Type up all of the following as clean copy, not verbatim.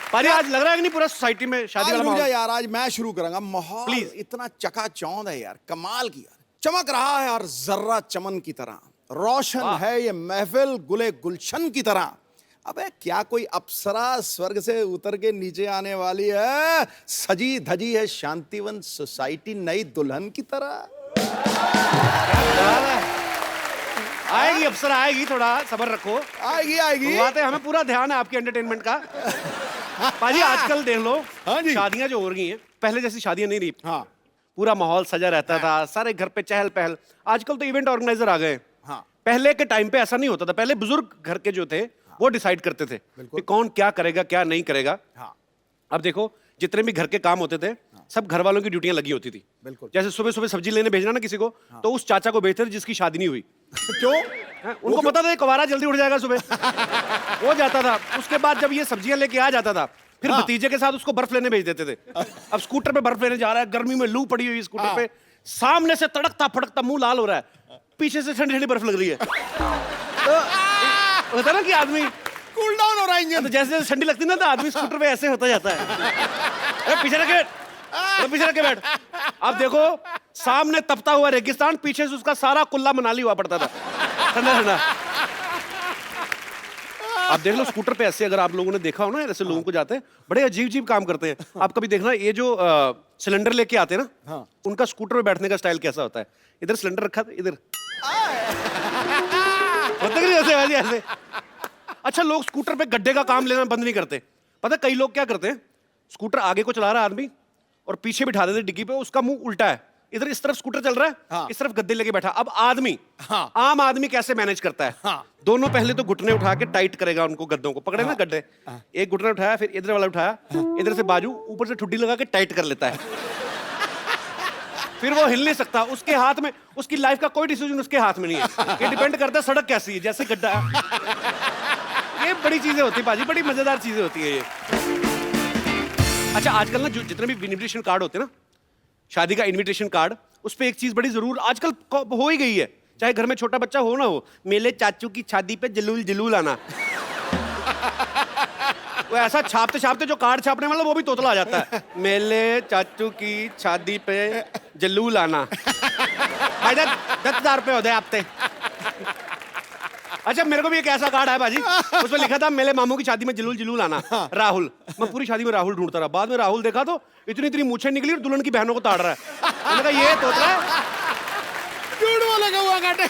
पाजी आज लग रहा है कि नहीं पूरा सोसाइटी में शादी वाला माहौल? यार आज मैं शुरू करूंगा। माहौल Please. इतना चकाचौंध है यार, कमाल की यार, चमक रहा है यार जर्रा चमन की तरह, रोशन है ये महफिल गुले गुलशन की तरह। अबे क्या कोई अप्सरा स्वर्ग से उतर के नीचे आने वाली है? सजी धजी है शांतिवन सोसाइटी नई दुल्हन की तरह। आएगी अप्सरा आएगी, थोड़ा सब्र रखो, आएगी आएगी। बात है, हमें पूरा ध्यान है आपके एंटरटेनमेंट का। पाजी आजकल देख लो, हाँ जी। शादियां जो हो रही हैं, पहले जैसी शादियां नहीं रही। हाँ पूरा माहौल सजा रहता था, सारे घर पे चहल पहल। आजकल तो इवेंट ऑर्गेनाइजर आ गए। हाँ पहले के टाइम पे ऐसा नहीं होता था। पहले बुजुर्ग घर के जो थे वो डिसाइड करते थे कि कौन क्या करेगा क्या नहीं करेगा। हाँ अब देखो जितने भी घर के काम होते थे सब घर वालों की ड्यूटियां लगी होती थी। बिल्कुल। जैसे सुबह सुबह सब्जी लेने भेजना ना किसी को, तो उस चाचा को भेजते थे जिसकी शादी नहीं हुई। क्यों? हैं? उनको पता था ये कुंवारा जल्दी उठ जाएगा सुबह। वो जाता था। उसके बाद जब ये सब्जियां लेके आ जाता था, फिर भतीजे के साथ उसको बर्फ लेने भेज देते थे। अब स्कूटर पे बर्फ लेने जा रहा है, गर्मी में लू पड़ी हुई स्कूटर पे, सामने से तड़कता फड़कता मुंह लाल हो रहा है, पीछे से ठंडी ठंडी बर्फ लग रही है। तो होता ना कि आदमी कूल डाउन हो रहा है इंजन। तो जैसे जैसे ठंडी लगती ना तो आदमी स्कूटर पे ऐसे होता जाता है। अरे पीछे रखे बैठ, अरे पीछे रखे बैठ। अब देखो सामने तपता हुआ रेगिस्तान, पीछे से उसका सारा कुल्ला मनाली हुआ पड़ता था, ठंडा ठंडा। आप देख लो स्कूटर पे ऐसे, अगर आप लोगों ने देखा हो ना ऐसे लोगों को जाते हैं, बड़े अजीब अजीब काम करते हैं। आप कभी देखना ये जो सिलेंडर लेके आते हैं ना, उनका स्कूटर पे बैठने का स्टाइल कैसा होता है। इधर सिलेंडर रखा था, इधर होता नहीं ऐसे वाली ऐसे। अच्छा लोग स्कूटर पे गड्ढे का काम लेना बंद नहीं करते। पता कई लोग क्या करते हैं, स्कूटर आगे को चला रहा है आदमी और पीछे बिठा देते डिग्गी पे, उसका मुंह उल्टा है, इधर इस तरफ स्कूटर चल रहा है, हाँ। इस तरफ गद्दे लेके बैठा। अब आदमी हाँ। आम आदमी कैसे मैनेज करता है? हाँ। दोनों पहले तो घुटने उठा के टाइट करेगा उनको, गद्दों को पकड़े ना गड्ढे, एक घुटना उठाया, फिर इधर वाला उठाया, इधर से बाजू ऊपर से ठुड्डी लगा के टाइट कर लेता है। फिर वो हिल नहीं सकता, उसके हाथ में, उसकी लाइफ का कोई डिसीजन उसके हाथ में नहीं है। ये डिपेंड करता है सड़क कैसी है, जैसे गड्ढा। ये बड़ी चीजें होती है पाजी, बड़ी मजेदार चीजें होती है ये। अच्छा आजकल ना जो जितने भी इनविटेशन कार्ड होते हैं ना, शादी का इनविटेशन कार्ड, उस पे एक चीज बड़ी जरूर आजकल हो ही गई है, चाहे घर में छोटा बच्चा हो ना हो, मेले चाचू की शादी पे जलूल जलूल आना। वो ऐसा छापते छापते जो कार्ड छापने वाला वो भी तोतला आ जाता है, मेले चाचू की शादी पे जलूल आना। भाई 10,000 रुपये होते आपते। अच्छा मेरे को भी एक ऐसा कार्ड है बाजी, उसमें लिखा था मेरे मामू की शादी में जलूल जलूल आना, राहुल। मैं पूरी शादी में राहुल ढूंढता रहा, बाद में राहुल देखा तो इतनी इतनी मूछें निकली और दुल्हन की बहनों को ताड़ रहा है। मैंने कहा ये तोतला है, झूठ वाला का हुआ काटे।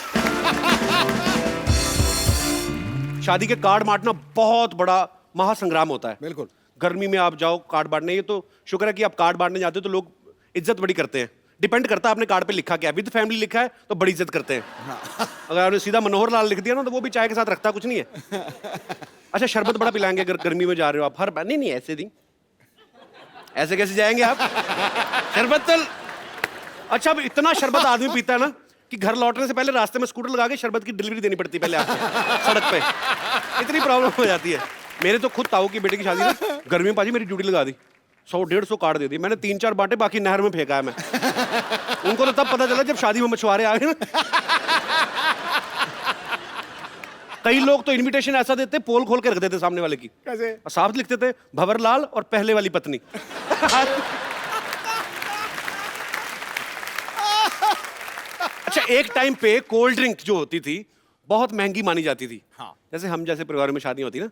शादी के कार्ड बांटना बहुत बड़ा महासंग्राम होता है। बिल्कुल। गर्मी में आप जाओ कार्ड बांटने, ये तो शुक्र है कि आप कार्ड बांटने जाते हो तो लोग इज्जत बड़ी करते हैं। डिपेंड करता है आपने कार्ड पे लिखा क्या, विद फैमिली लिखा है तो बड़ी इज्जत करते हैं। अगर आपने सीधा मनोहर लाल लिख दिया ना तो वो भी चाय के साथ रखता कुछ नहीं है। अच्छा शरबत बड़ा पिलाएंगे अगर गर्मी में जा रहे हो आप, हर नहीं नहीं ऐसे दिन ऐसे कैसे जाएंगे आप? शरबत तो अच्छा अब इतना शरबत आदमी पीता है ना कि घर लौटने से पहले रास्ते में स्कूटर लगा के शरबत की डिलीवरी देनी पड़ती है पहले आपको सड़क पे, इतनी प्रॉब्लम हो जाती है। मेरे तो खुद ताऊ की बेटे की शादी ना गर्मी में पाजी मेरी ड्यूटी लगा दी, 100-150 कार्ड दे दी मैंने, 3-4 बांटे, बाकी नहर में फेंका है मैं। उनको तो तब पता चला जब शादी में मछुआरे आ गए ना। कई लोग तो इनविटेशन ऐसा देते पोल खोल के रख देते सामने वाले की, कैसे? साफ लिखते थे भंवरलाल और पहले वाली पत्नी। अच्छा एक टाइम पे कोल्ड ड्रिंक जो होती थी बहुत महंगी मानी जाती थी। हाँ। जैसे हम जैसे परिवार में शादी होती ना,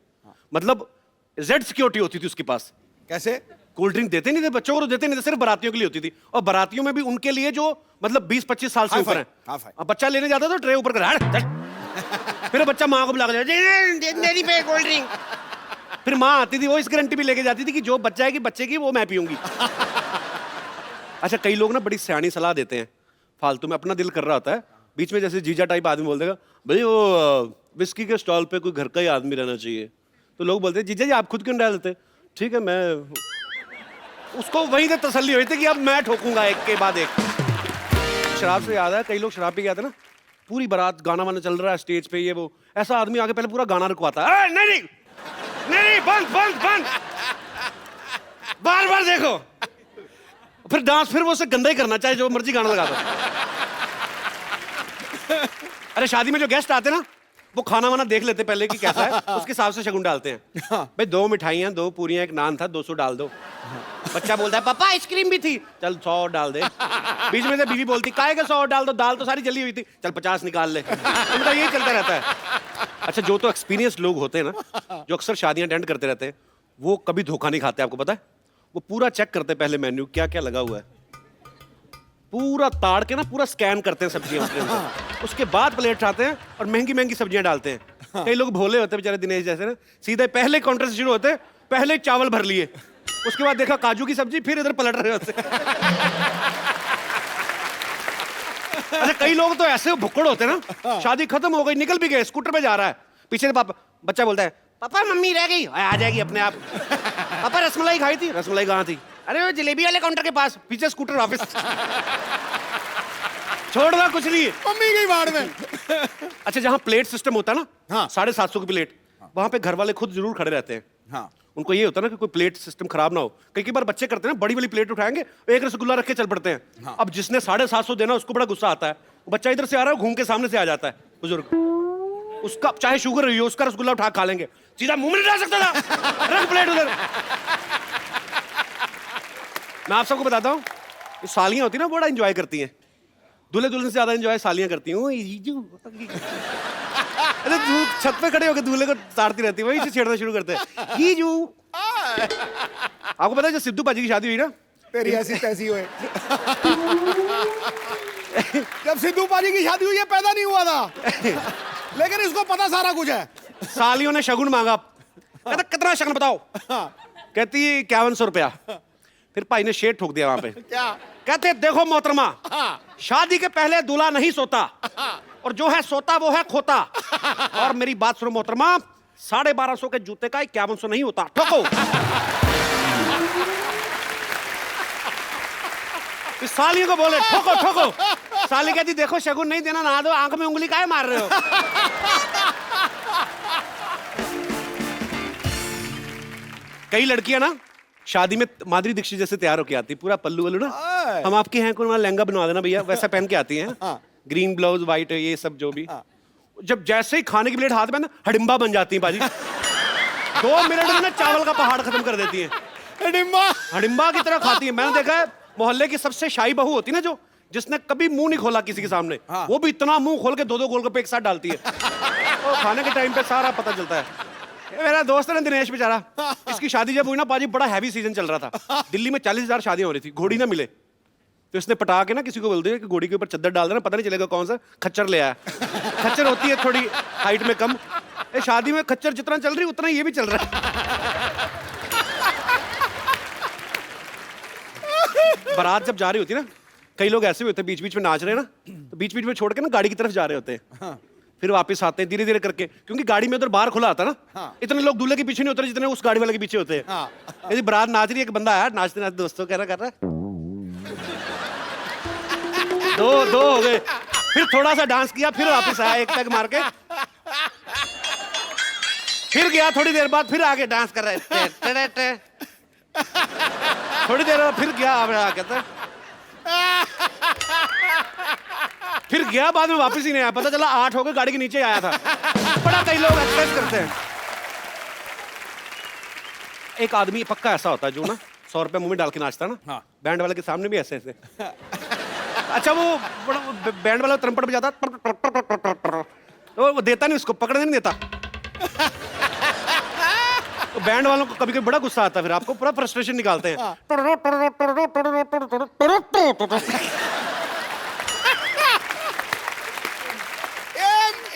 मतलब जेड सिक्योरिटी होती थी उसके पास। कैसे? कोल्ड ड्रिंक देते नहीं थे बच्चों को, तो देते नहीं थे, सिर्फ बारातियों के लिए होती थी, और बारातियों में भी उनके लिए जो मतलब 20-25 साल से ऊपर है। अब बच्चा लेने जाता तो ट्रे ऊपर कर फिर बच्चा माँ को बुला के कोल्ड ड्रिंक, फिर माँ आती थी वो इस गारंटी भी लेके जाती थी कि जो बच्चा है कि बच्चे की वो मैं पीऊंगी। अच्छा कई लोग ना बड़ी सियानी सलाह देते हैं, फालतू में अपना दिल कर रहा होता है, बीच में जैसे जीजा टाइप आदमी बोल देगा भाई वो विस्की के स्टॉल पे कोई घर का ही आदमी रहना चाहिए, तो लोग बोलते हैं जीजा जी आप खुद क्यों डाल देते? ठीक है मैं, उसको वहीं से तसल्ली हुई थी कि अब मैं ठोकूंगा एक के बाद एक। शराब से याद है कई लोग शराब पी गए थे ना, पूरी बारात गाना वाना चल रहा है स्टेज पे, ये वो ऐसा आदमी आके पहले पूरा गाना रुकवाता है, नहीं नहीं नहीं बंद बंद बंद, बार बार देखो, फिर डांस फिर वो उसे गंदा ही करना चाहे जो मर्जी गाना लगा दो। अरे शादी में जो गेस्ट आते ना वो खाना वाना देख लेते पहले कि कैसा है, उसके हिसाब से शगुन डालते हैं। भाई 2 मिठाइयाँ, 2 पूरियाँ, 1 नान था, 200 डाल दो। बच्चा बोलता है पापा आइसक्रीम भी थी, चल 100 डाल दे। बीच में से बीवी बोलती काहे का 100 डाल दो, दाल तो सारी जली हुई थी, चल 50 निकाल ले। उनका यही चलता रहता है। अच्छा, जो तो एक्सपीरियंस लोग होते हैं ना, जो अक्सर शादियां अटेंड करते रहते हैं, वो कभी धोखा नहीं खाते। आपको पता है, वो पूरा चेक करते हैं पहले मेन्यू क्या क्या लगा हुआ है, पूरा ताड़ के ना पूरा स्कैन करते हैं सब्जियां उसके अंदर। उसके बाद प्लेट उठाते हैं और महंगी महंगी सब्जियां डालते हैं। कई लोग भोले होते हैं बेचारे, दिनेश जैसे ना, सीधे पहले काउंटर से शुरू होते, पहले चावल भर लिए, उसके बाद देखा काजू की सब्जी, फिर इधर पलट रहे होते। अच्छा, कई लोग तो ऐसे भुक्कड़ होते हैं ना, शादी खत्म हो गई, निकल भी गए, स्कूटर पे जा रहा है, पीछे से पापा, बच्चा बोलता है पापा मम्मी रह गई, आ जाएगी अपने आप। पापा रसमलाई खाई थी, रसमलाई कहाँ थी, अरे वो जलेबी वाले काउंटर के पास, पीछे स्कूटर वापस। छोड़ना कुछ नहीं है, मम्मी गई बाहर में। अच्छा, जहाँ प्लेट सिस्टम होता है ना, हाँ। 750 की प्लेट, वहां पे घर वाले खुद जरूर खड़े रहते हैं। हाँ। उनको ये होता है ना कि कोई प्लेट सिस्टम खराब ना हो। कई बार बच्चे करते हैं ना, बड़ी वाली प्लेट उठाएंगे, एक रसगुल्ला रख के चल पड़ते हैं। हाँ। अब जिसने 750 देना उसको बड़ा गुस्सा आता है, बच्चा इधर से आ रहा है, घूम के सामने से आ जाता है बुजुर्ग, उसका चाहे शुगर रही हो, उसका रसगुल्ला उठा खा लेंगे, सीधा मुंह में नहीं डाल सकता था, रख प्लेट उधर। मैं आप सबको बताता हूँ, सालियां होती है ना, बड़ा एंजॉय करती हैं, दूल्हे दुल्हन से ज्यादा एंजॉय सालियां करती हैं। अरे छत पे खड़े होकर दूल्हे को ताड़ती रहती है, वही से छेड़ना शुरू करते हैं, जीजू। आपको पता है जब सिद्धू पाजी की शादी हुई ना, तेरी ऐसी तैसी हुए। जब सिद्धू पाजी की शादी हुई, ये पैदा नहीं हुआ था, लेकिन इसको पता सारा कुछ है। सालियों ने शगुन मांगा, कहता कितना शगुन बताओ, कहती 5100 रुपया। फिर भाई ने शेर ठोक दिया वहां पे, क्या कहते देखो मोहतरमा, शादी के पहले दूल्हा नहीं सोता, और जो है सोता वो है खोता। और मेरी बात सुनो मोहतरमा, 1250 के जूते का 5100 नहीं होता, ठोको। इस सालियों को बोले ठोको ठोको, साली कहती देखो शगुन नहीं देना ना दो, आंख में उंगली काहे मार रहे हो। कई लड़कियां ना शादी में माधुरी दीक्षित जैसे तैयार होके आती, पूरा पल्लू वल्लू ना, हम आपके हैं कौन, लहंगा बनवा देना भैया, वैसा पहन के आती हैं। हाँ। ग्रीन ब्लाउज, व्हाइट, ये सब जो भी। जब जैसे ही खाने की प्लेट हाथ में ना, हडिम्बा बन जाती है बाजी। 2 मिनट में ना चावल का पहाड़ खत्म कर देती है, हडिम्बा की तरह खाती है। मैंने देखा है, मोहल्ले की सबसे शाही बहू होती है ना, जो जिसने कभी मुंह नहीं खोला किसी के सामने, वो भी इतना मुंह खोल के 2-2 गोलगप्पे एक साथ डालती है। तो खाने के टाइम पे सारा पता चलता है। मेरा दोस्त है ना दिनेश बेचारा, इसकी शादी जब हुई ना पाजी, बड़ा हैवी सीजन चल रहा था, दिल्ली में 40,000 शादियां हो रही थी, घोड़ी ना मिले, तो इसने पटा के ना किसी को बोल दिया कि घोड़ी के ऊपर चद्दर डाल देना, पता नहीं चलेगा कौन सा खच्चर ले आया। खच्चर होती है थोड़ी हाइट में कम, शादी में खच्चर जितना चल रही उतना ये भी चल रहा है। बारात जब जा रही होती है ना, कई लोग ऐसे भी होते हैं बीच बीच में नाच रहे हैं ना, तो बीच बीच में छोड़ के ना गाड़ी की तरफ जा रहे होते हैं, फिर वापस आते हैं धीरे धीरे करके, क्योंकि गाड़ी में उधर बाहर खुला आता ना, इतने लोग दूल्हे के पीछे नहीं उतरे जितने उस गाड़ी वाले के पीछे होते हैं। यदि बारात नाच रही है, एक बंदा आया नाचते नाचते दोस्तों कह रहा है, दो हो गए, फिर थोड़ा सा डांस किया, फिर वापस आया एक पैग मार के, फिर गया, थोड़ी देर बाद फिर आगे डांस कर रहे थे, थोड़ी देर बाद फिर गया, कहता फिर गया, बाद में वापस ही नहीं आया, पता चला 8 हो गए, गाड़ी के नीचे आया था। बड़ा कई लोग एक्सप्रेस करते हैं। एक आदमी पक्का ऐसा होता है जो ना 100 रुपए मुंह में डाल के नाचता ना, बैंड वाले के सामने भी ऐसे ऐसे। अच्छा, वो बैंड वाला ट्रम्पट बजाता, तो वो देता नहीं, उसको पकड़ने नहीं देता, तो बैंड वालों को कभी कभी बड़ा गुस्सा आता है, फिर आपको पूरा फ्रस्ट्रेशन निकालते हैं।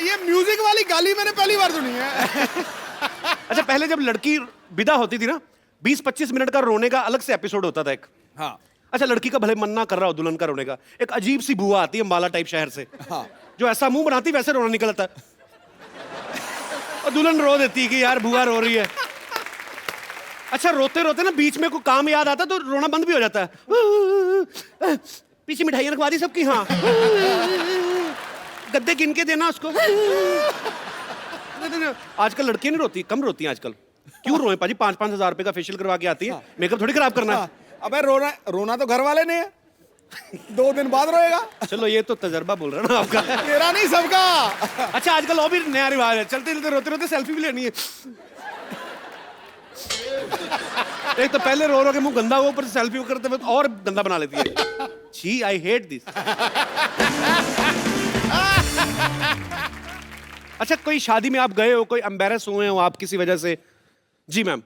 ये म्यूजिक वाली गाली मैंने पहली बार सुनी है। अच्छा, पहले जब लड़की विदा होती थी ना, 20-25 मिनट का रोने का अलग से एपिसोड होता था एक। हाँ। अच्छा, लड़की का भले मन ना कर रहा हो दुल्हन का रोने का, एक अजीब सी बुआ आती है अंबाला टाइप शहर से, जो ऐसा मुंह बनाती वैसे रोना निकलता है, और दुल्हन रो देती है कि यार बुआ रो रही है। अच्छा, रोते रोते ना बीच में कोई काम याद आता तो रोना बंद भी हो जाता है। पीछे मिठाइयाँ रखवा दी सबकी, हाँ, गद्दे गिन के देना उसको। आजकल लड़कियां नहीं रोती, कम रोती हैं आजकल। क्यों रोए पाजी, 5-5 हजार रुपए का फेशियल करवा के आती है, मेकअप थोड़ी खराब करना है। अबे रोना तो घर वाले ने है, 2 दिन बाद रोएगा। चलो ये तो तजर्बा बोल रहा ना आपका। मेरा नहीं, सबका। अच्छा आजकल और भी नया रिवाज है, चलते चलते रोते रोते सेल्फी भी लेनी है। एक तो पहले रो रो के मुंह गंदा हुआ, ऊपर से सेल्फी करते वक्त और गंदा बना लेती है। छी, आई हेट दिस। अच्छा कोई शादी में आप गए हो, कोई एम्बैरस हुए हो आप किसी वजह से? जी मैम।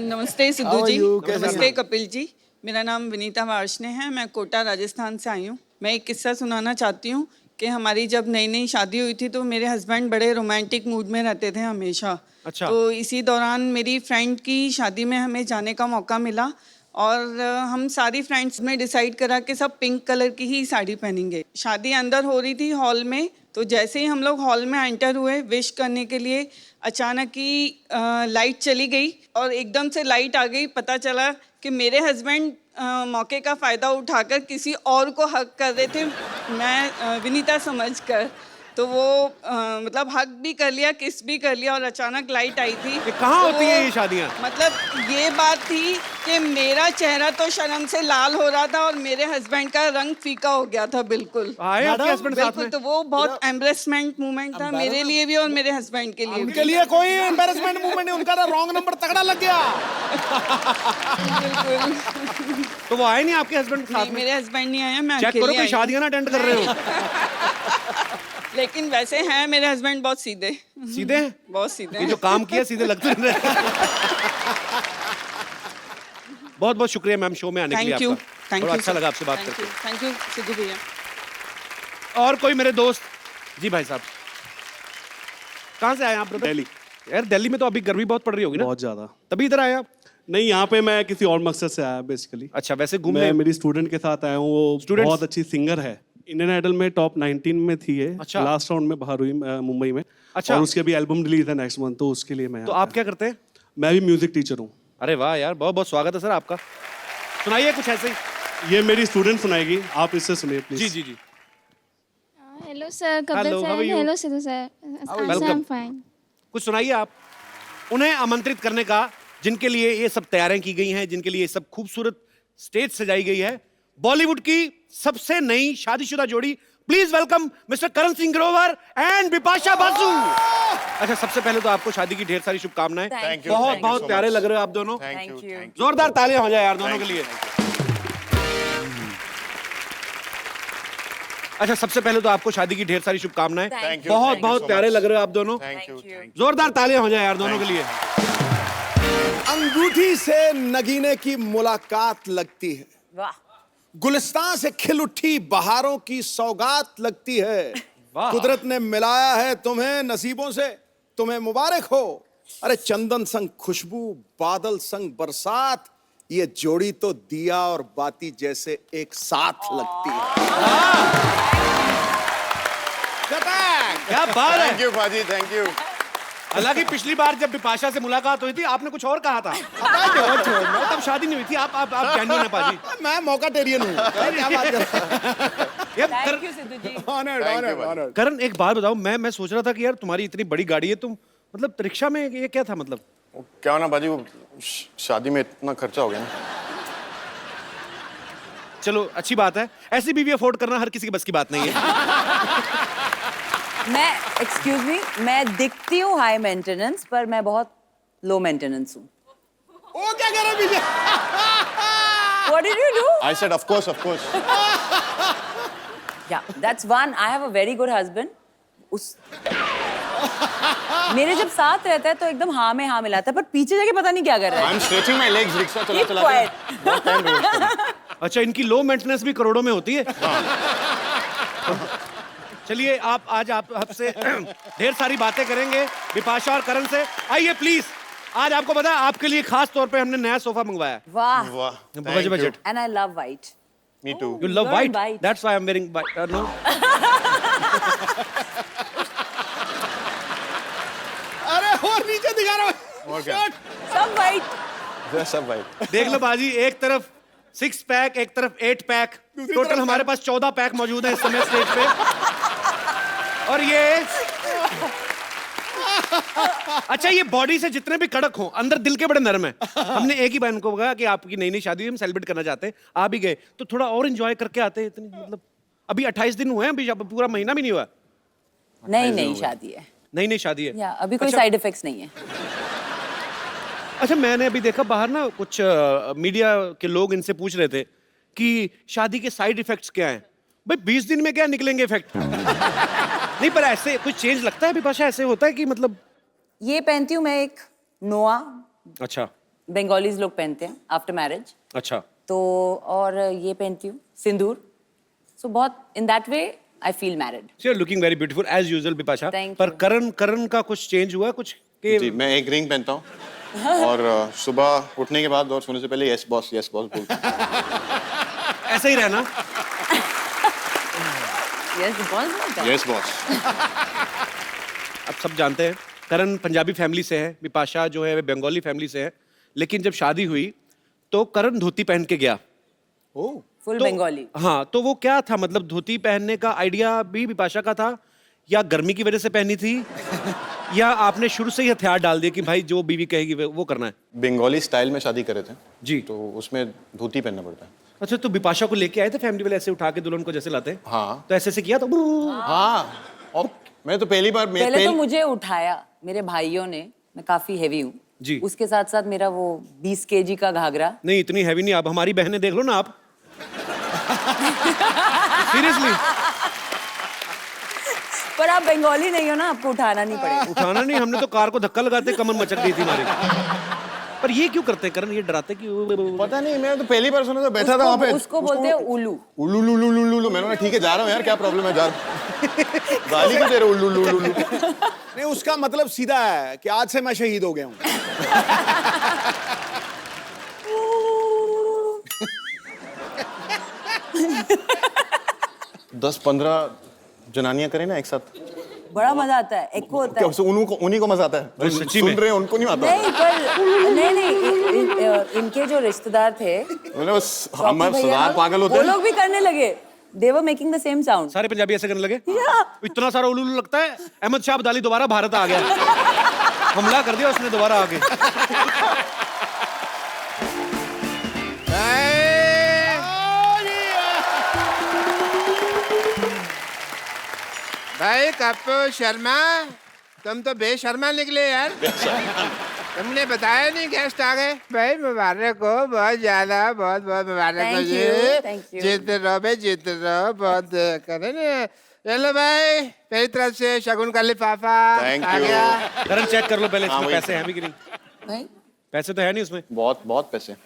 नमस्ते Sidhu How are ji. you? कैसे नमस्ते हैं? कपिल जी। मेरा नाम विनीता वार्ष्णे है, मैं कोटा राजस्थान से आई हूँ। मैं एक किस्सा सुनाना चाहती हूँ कि हमारी जब नई नई शादी हुई थी तो मेरे हस्बैंड बड़े रोमांटिक मूड में रहते थे हमेशा। अच्छा। तो इसी दौरान मेरी फ्रेंड की शादी में हमें जाने का मौका मिला और हम सारी फ्रेंड्स में डिसाइड करा कि सब पिंक कलर की ही साड़ी पहनेंगे। शादी अंदर हो रही थी हॉल में, तो जैसे ही हम लोग हॉल में एंटर हुए विश करने के लिए, अचानक ही लाइट चली गई और एकदम से लाइट आ गई। पता चला कि मेरे हस्बैंड मौके का फ़ायदा उठाकर किसी और को हक कर रहे थे, मैं विनीता समझकर। तो वो मतलब हक भी कर लिया, किस भी कर लिया और अचानक लाइट आई थी। ये कहाँ तो होती है वो- ये शादियाँ? मतलब ये बात थी कि मेरा चेहरा तो शर्म से लाल हो रहा था और मेरे हस्बैंड का रंग फीका हो गया था बिल्कुल। आए आपके मैडम, हस्बैंड साथ बिल्कुल, में? तो वो बहुत एम्ब्रेसमेंट मोमेंट था मेरे लिए भी और मेरे हस्बैंड के लिए उनके भी। लिए कोई एम्बैरेसमेंट मूवमेंट नहीं, उनका रॉन्ग नंबर तगड़ा लग गया। बिल्कुल। तो वो आए नहीं आपके हस्बैंड साथ नहीं, में? मेरे हस्बैंड नहीं आए, मैं चेक करो अकेली कोई आई हूँ। शादियां ना अटेंड कर रहे हो। लेकिन वैसे हैं मेरे हस्बैंड बहुत सीधे। सीधे हैं? बहुत सीधे ये हैं। जो काम किया सीधे लगते नहीं रहे। बहुत बहुत शुक्रिया मैम शो में आने के लिए थैंक यू, आपका। थैंक बड़ा यू। अच्छा लगा आपसे बात करके। थैंक यू सिद्धू भैया। और कोई मेरे दोस्त? जी भाई साहब, कहाँ से आए आप ब्रदर? दिल्ली। यार दिल्ली में तो अभी गर्मी बहुत पड़ रही होगी ना, बहुत ज्यादा। तभी इधर आए आप? नहीं, यहाँ पे मैं किसी और मकसद से आया बेसिकली। अच्छा वैसे घूमने? मैं मेरी स्टूडेंट के साथ आया हूँ, वो Students? बहुत अच्छी सिंगर है, इंडियन आइडल में टॉप 19 में थी ये। अच्छा। लास्ट राउंड में बाहर हुई मुंबई में। अच्छा। और उसकी अभी एल्बम रिलीज है नेक्स्ट मंथ, तो उसके लिए मैं तो यहाँ आप क्या करते हैं? पे- मैं भी म्यूजिक टीचर हूँ। अरे वाह यार, बहुत बहुत स्वागत है सर आपका। सुनाइए कुछ ऐसे ही। ये मेरी स्टूडेंट सुनाएगी, आप इससे सुनिए प्लीज। जी जी जी। Hello sir, Kapil Hello, sir. how are you? Hello Sidhu sir. Welcome. I'm fine. कुछ सुनाइए आप। उन्हें आमंत्रित करने का जिनके लिए ये सब तैयारियां की गई हैं, जिनके लिए ये सब खूबसूरत स्टेज सजाई गई है, बॉलीवुड की सबसे नई शादीशुदा जोड़ी, please welcome mister Karan Singh Grover and Bipasha Basu. अच्छा सबसे पहले तो आपको शादी की ढेर सारी शुभकामनाएं। बहुत बहुत प्यारे लग रहे हो आप दोनों। Thank you. जोरदार तालियां हो जाए यार दोनों के लिए। अच्छा सबसे पहले तो आपको शादी की ढेर सारी शुभकामनाएं। Thank you. बहुत Thank you बहुत so प्यारे much. लग रहे हो आप दोनों। Thank you. जोरदार तालियां हो जाए यार दोनों के लिए। अंगूठी से नगीने की मुलाकात लगती है, वाह। गुलिस्तान से खिल उठी बहारों की सौगात लगती है। वाह। कुदरत ने मिलाया है तुम्हें नसीबों से, तुम्हें मुबारक हो। अरे चंदन संग खुशबू, बादल संग बरसात, ये जोड़ी तो दिया और बाती जैसे एक साथ लगती है। क्या बात है। Thank you, Paji. Thank you. हालांकि पिछली बार जब बिपाशा से मुलाकात हुई थी आपने कुछ और कहा था। तब शादी नहीं हुई थी। आप जेन्युइन है पाजी। मैं मौकाटेरियन हूँ। क्या बात कर रहे यार Thank you, Sidhu ji. हो? Honored, Thank you, honored, Paji. honored. करण एक बात बताओ, मैं सोच रहा था कि यार तुम्हारी इतनी बड़ी गाड़ी है, तुम मतलब रिक्शा में ये क्या था मतलब? क्या ना बाजी, वो शादी में इतना खर्चा हो गया ना। चलो अच्छी बात है, ऐसी बीवी अफोर्ड करना हर किसी की बस की बात नहीं है। मैं एक्सक्यूज मी, मैं दिखती हूँ हाई मेंटेनेंस पर मैं बहुत लो मेंटेनेंस हूँ। वो क्या कर रहे पीछे? What did you do? I said, of course, of course. Yeah, that's one. I have a very good husband. उस मेरे जब साथ रहता है तो एकदम हाँ में हाँ मिलाता है, पर पीछे जाके पता नहीं क्या कर रहा है। I'm stretching my legs. Rickshaw चला Keep चला quiet. बहुत टाइम वेस्ट। अच्छा इनकी लो मेंटेनेंस भी करोड़ों में होती है। चलिए आप आज आप आपसे ढेर सारी बातें करेंगे बिपाशा और करण से। आइए प्लीज, आज आपको पता है आपके लिए खास तौर पे हमने नया सोफा मंगवाया है। वाह। वाह। Budget. And I love white. Me too. You love You're white? white. That's why I'm wearing white. No. अरे और नीचे दिखा रहा हूँ। और क्या? सब white. सब भाई। देख लो बाजी, एक तरफ 6 पैक, एक तरफ 8 पैक, टोटल हमारे पास 14 पैक मौजूद है इस समय स्टेज पे। और ये अच्छा ये बॉडी से जितने भी कड़क हो अंदर दिल के बड़े नरम है। हमने एक ही बहन को कहा कि आपकी नई नई शादी हम सेलिब्रेट करना चाहते हैं, आ भी गए तो थोड़ा और एंजॉय करके आते। इतनी मतलब अभी 28 दिन हुए हैं, अभी पूरा महीना भी नहीं हुआ। नई शादी है। नई शादी है। या अभी कोई साइड इफेक्ट्स नहीं है। अच्छा मैंने अभी देखा बाहर ना कुछ मीडिया के लोग इनसे पूछ रहे थे कि शादी के साइड इफेक्ट्स क्या हैं। भाई 20 दिन में क्या निकलेंगे इफेक्ट? नहीं पर ऐसे कुछ चेंज लगता है विपाशा? ऐसे होता है कि मतलब ये पहनती हूँ मैं एक नोआ। अच्छा। बंगालीज लोग पहनते हैं आफ्टर मैरिज। अच्छा। तो और ये पहनती हूँ सिंदूर। सो बहुत in that way I feel married. So you are looking very beautiful as usual Bipasha. Thank पर you. करण का कुछ चेंज हुआ कुछ कि जी मैं एक रिंग पहनता हूँ और सुबह उठने के बाद और सोने से पहले यस बॉस बोलता हूँ। ऐसा ही रहना। Yes boss. अब सब जानते हैं करण पंजाबी फैमिली से है, विपाशा जो है बंगाली फैमिली से है, लेकिन जब शादी हुई तो करण धोती पहन के गया। फुल तो, बंगाली। हाँ तो वो क्या था मतलब धोती पहनने का आइडिया भी विपाशा का था या गर्मी की वजह से पहनी थी या आपने शुरू से ही हथियार डाल दिया कि भाई जो बीवी कहेगी वो करना है? बंगाली स्टाइल में शादी करे थे जी। तो उसमें धोती पहनना पड़ता है। अच्छा तो विपाशा को लेके आए थे फैमिली वाले ऐसे उठा के दुल्हन को जैसे लाते हैं? हाँ। तो ऐसे किया तो हाँ और मैं तो पहली बार पहले तो मुझे उठाया मेरे भाइयों ने। मैं काफी हेवी हूँ जी। उसके साथ साथ मेरा वो 20 kg का घाघरा। नहीं इतनी हैवी नहीं आप, हमारी बहनें देख लो ना आप। सीरियसली। पर आप बंगाली नहीं हो ना, आपको उठाना नहीं पड़ेगा। उठाना नहीं, हमने तो कार को धक्का लगाते कमर मचक गई थी हमारी। पर ये क्यों करते हैं करण? ये डराते कि पता नहीं, मैं तो पहली बार सुना था, बैठा था वहाँ पे। उसको बोलते हैं उल्लू। उल्लू लू लू लू लू लू। मैंने कहा ठीक है जा रहा हूँ यार, क्या प्रॉब्लम है, जा रहा हूँ। गाली क्यों दे रहे हो उल्लू लू लू लू? नहीं उसका मतलब सीधा है कि आज से मैं शहीद हो गया हूँ। 10-15 जनानियां करें ना एक साथ, बड़ा मजा आता है। एको होता है। उन्हीं को मजा आता है अरे जो सच्ची सुन में? रहे हैं उनको नहीं आता। नहीं पर नहीं इनके जो रिश्तेदार थे मैंने बस चौकी हम भैया सरदार लोग, पागल होते वो हैं। लोग भी करने लगे। They were making the same sound. सारे पंजाबी ऐसे करने लगे? Yeah. इतना सारा उल्लू लगता है अहमद शाह अब्दाली दोबारा भारत आ गया। हमला कर दिया उसने दोबारा आके। भाई कप्पू शर्मा, तुम तो बेशर्मा निकले यार। तुमने बताया नहीं गेस्ट आ गए। भाई मुबारक हो, बहुत ज्यादा, बहुत बहुत मुबारक हो Thank ji. you, thank you. जीत रहो भाई, जीत रहो, बहुत करे ना। चलो भाई मेरी तरफ से शगुन का लिफाफा Thank आ you. गया। करण चेक कर लो पहले इसमें वही। पैसे हैं भी कि नहीं। भाई पैसे तो है नहीं उसमें, बहुत बहुत पैसे।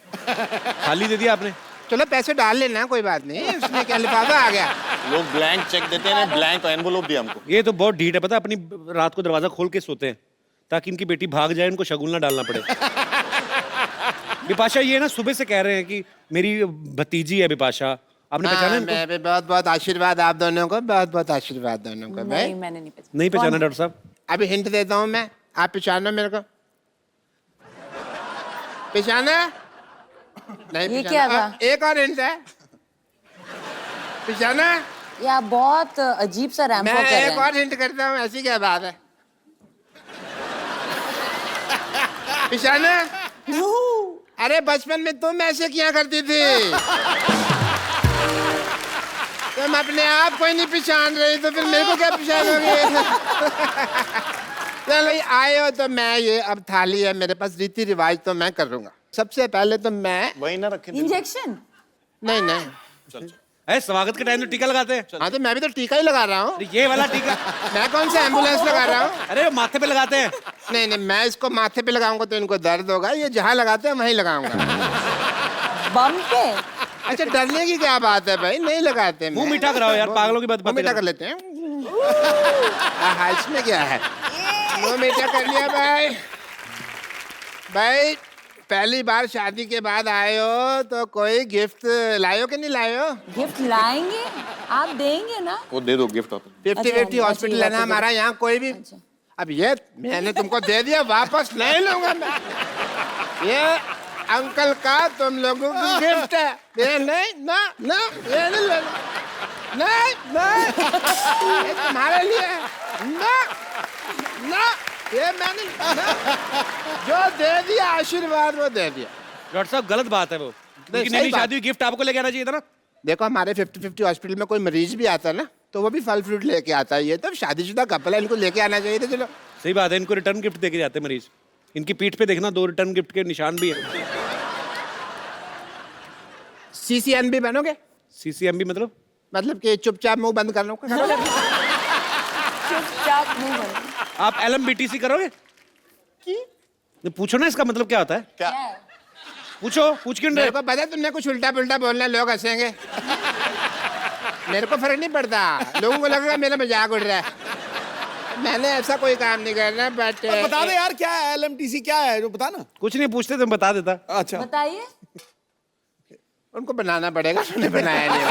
खाली दे दिया आपने। चलो पैसे डाल लेना, कोई बात नहीं, उसमें क्या लिफाफा आ गया। लोग ब्लैंक चेक देते हैं, ब्लैंक एनवलप दिया हमको। ये तो बहुत ढीठ है पता, अपनी रात को दरवाजा खोल के सोते हैं ताकि इनकी बेटी भाग जाए, इनको शगुन ना डालना पड़े। विपाशा ये ना सुबह से कह रहे हैं कि मेरी भतीजी है विपाशा, आपने पहचाना इनको? मैं भी बहुत बहुत आशीर्वाद आप दोनों को, बहुत बहुत आशीर्वाद दोनों को। भाई नहीं मैंने नहीं पहचाना। नहीं पहचाना डॉक्टर साहब? अभी हिंट देता हूँ मैं, आप पहचानो मेरे को। पहचाना? नहीं ये पहचाना? क्या था? एक और हिंट है, पहचाना? ये आप बहुत अजीब सा रैंप मैं वॉक कर रहे एक हैं। और हिंट करता हूँ, ऐसी क्या बात है? पहचाना? अरे बचपन में तुम ऐसे किया करती थी। तुम अपने आप को ही नहीं पहचान रही तो फिर मेरे को क्या पहचानोगे? चलो ये आए हो तो मैं, ये अब थाली है मेरे पास, रीति रिवाज तो मैं करूंगा। सबसे पहले तो मैं, वही ना रखे। इंजेक्शन? नहीं नहीं, अरे स्वागत के टाइम तो टीका लगाते हैं। हाँ तो मैं भी तो टीका ही लगा रहा हूँ। अरे ये वाला टीका? मैं कौन सा एम्बुलेंस लगा रहा हूँ? अरे वो माथे पे लगाते हैं। नहीं नहीं, मैं इसको माथे पे लगाऊंगा तो इनको दर्द होगा, ये जहाँ लगाते हैं वहीं लगाऊंगा। बम पे? अच्छा डरने की क्या बात है भाई, नहीं लगाते। मुंह मीठा कराओ यार, पागलों की बात मुंह मीठा कर लेते हैं। हाँ इसमें क्या है, मुंह मीठा कर लिया भाई। भाई पहली बार शादी के बाद आए हो तो कोई गिफ्ट लायो कि नहीं लायो? गिफ्ट लाएंगे, आप देंगे ना? वो दे दो गिफ्ट आप। 50-50 हॉस्पिटल है ना हमारा यहाँ, कोई भी। अब ये मैंने तुमको दे दिया, वापस नहीं लूंगा मैं। ये अंकल का तुम लोगों को गिफ्ट है, ये नहीं ना ना, ये नहीं लेना, नहीं नहीं, ये तुम्हारे लिए है। ना ना ये मैंने जो दे दिया आशीर्वाद वो दे दिया। डॉक्टर साहब गलत बात है वो, उनकी सही नई बात। शादी हुई, गिफ्ट आपको लेके आना चाहिए था ना। देखो हमारे 50-50 हॉस्पिटल में कोई मरीज भी आता है ना तो वो भी फल फ्रूट लेके आता है। ये तो शादीशुदा कपल है, इनको लेके आना चाहिए था। चलो सही बात है, इनको रिटर्न गिफ्ट देके जाते हैं मरीज। इनकी पीठ पे देखना 2 रिटर्न गिफ्ट के निशान भी है। CCN भी बनोगे? CCMB मतलब कि चुपचाप मुंह बंद कर लो। चुपचाप मुंह बंद। आप LMBTC करोगे? नहीं, पूछो ना इसका मतलब क्या होता है। क्या? पूछ क्यों मेरे रहे? को पता है तुमने कुछ उल्टा पुल्टा बोलना, लोग हंसेंगे। मेरे को फर्क नहीं पड़ता, लोगों को लगेगा मेरा मजाक उड़ रहा है। मैंने ऐसा कोई काम नहीं करना। बट बता दे यार क्या है LMTC, क्या है जो बता ना। कुछ नहीं पूछते तो बता देता। अच्छा बताइए। उनको बनाना पड़ेगा, उन्होंने बनाया नहीं।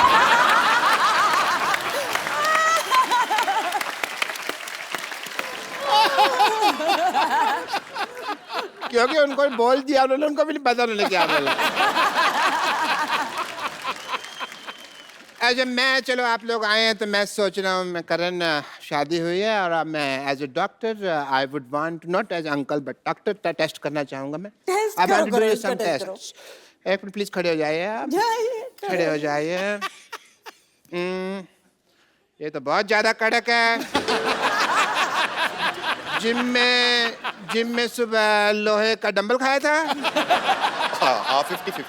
क्योंकि उनको बोल दिया उन्होंने, उनको भी नहीं पता उन्होंने क्या बोला। अच्छा मैं, चलो आप लोग आए हैं तो मैं सोच रहा हूँ, मैं करण शादी हुई है और अब मैं as a doctor I would want, not as uncle but doctor, test करना चाहूँगा मैं। टेस्ट अब करो, डू करो, सम इसका टेस्ट टेस्ट। एक मिनट प्लीज खड़े हो जाइए आप। खड़े हो जाइए। ये तो बहुत ज्यादा कड़क है। जिम में सुबह लोहे का डंबल खाया था। हाँ 50-50।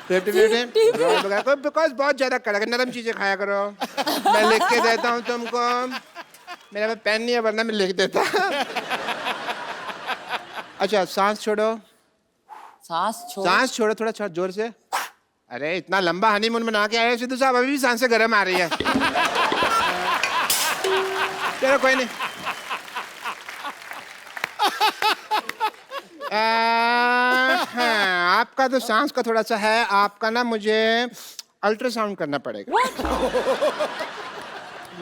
50-50 बिकॉज बहुत ज्यादा कड़क है, नरम चीजें खाया करो। मैं लिख के देता हूँ तुमको, मेरे पास पेन नहीं है वरना मैं लिख देता। अच्छा सांस छोड़ो, सांस छोड़ो थोड़ा जोर से। अरे इतना लंबा हनीमून मना के आए सिद्धू साहब, अभी भी सांसें गर्म आ रही है। चलो कोई नहीं। हाँ, आपका तो सांस का थोड़ा सा है, आपका ना मुझे अल्ट्रासाउंड करना पड़ेगा।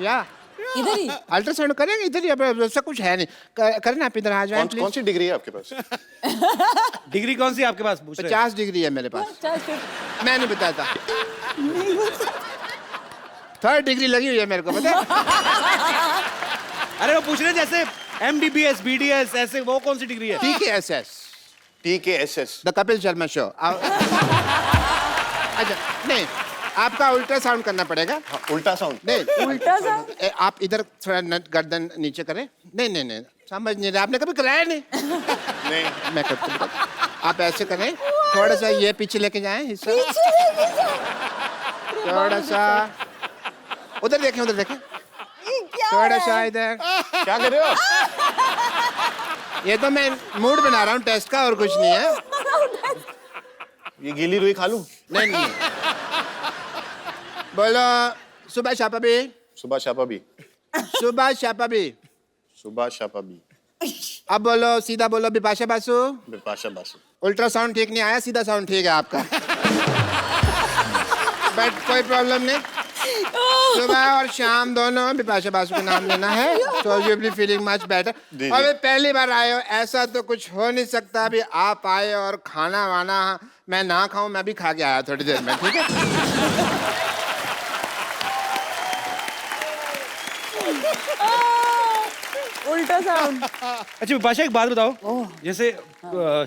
या इधर ही अल्ट्रासाउंड करेंगे इधर ही, अब ऐसा कुछ है नहीं। करें आप इधर आ जाए कौन प्लीज। सी डिग्री है आपके पास? डिग्री कौन सी आपके पास पूछ रहे हैं? 50 डिग्री है मेरे पास। मैं नहीं बताता। 3rd डिग्री लगी हुई है मेरे को, पता है? अरे वो पूछ रहे हैं जैसे MBBS BDS ऐसे, वो कौन सी डिग्री है? TKSS the Kapil Sharma show. अच्छा नहीं, आपका अल्ट्रासाउंड करना पड़ेगा। हाँ, उल्टा साउंड। नहीं उल्टा सा। आप इधर थोड़ा गर्दन नीचे करें। नहीं समझ नहीं रहे, आपने कभी कराया नहीं। नहीं मैं करता, आप ऐसे करें, थोड़ा सा ये पीछे लेके जाएं हिस्सा, थोड़ा सा उधर देखें, थोड़ा सा इधर। क्या कर रहे हो? ये तो मैं मूड बना रहा हूँ टेस्ट का, और कुछ नहीं है। ये गीली रुई खा लूं? नहीं बोलो सुबह शापा भी। सुबह शापा भी। सुबह शापा भी। सुबह शापा भी। अब बोलो, सीधा बोलो, बिपाशा बासु। बिपाशा बासु। अल्ट्रासाउंड ठीक नहीं आया, सीधा साउंड ठीक है आपका। बट कोई प्रॉब्लम नहीं, सुबह और शाम दोनों बिपाशा बासु का नाम लेना है, so you will be feeling much better। जी। अबे पहली बार आए हो, ऐसा तो कुछ हो नहीं सकता। अभी आप आए और खाना वाना मैं ना खाऊं, मैं भी खा के आया थोड़ी देर में, ठीक है? उल्टा साउंड। अच्छा विपाशा एक बात बताओ, जैसे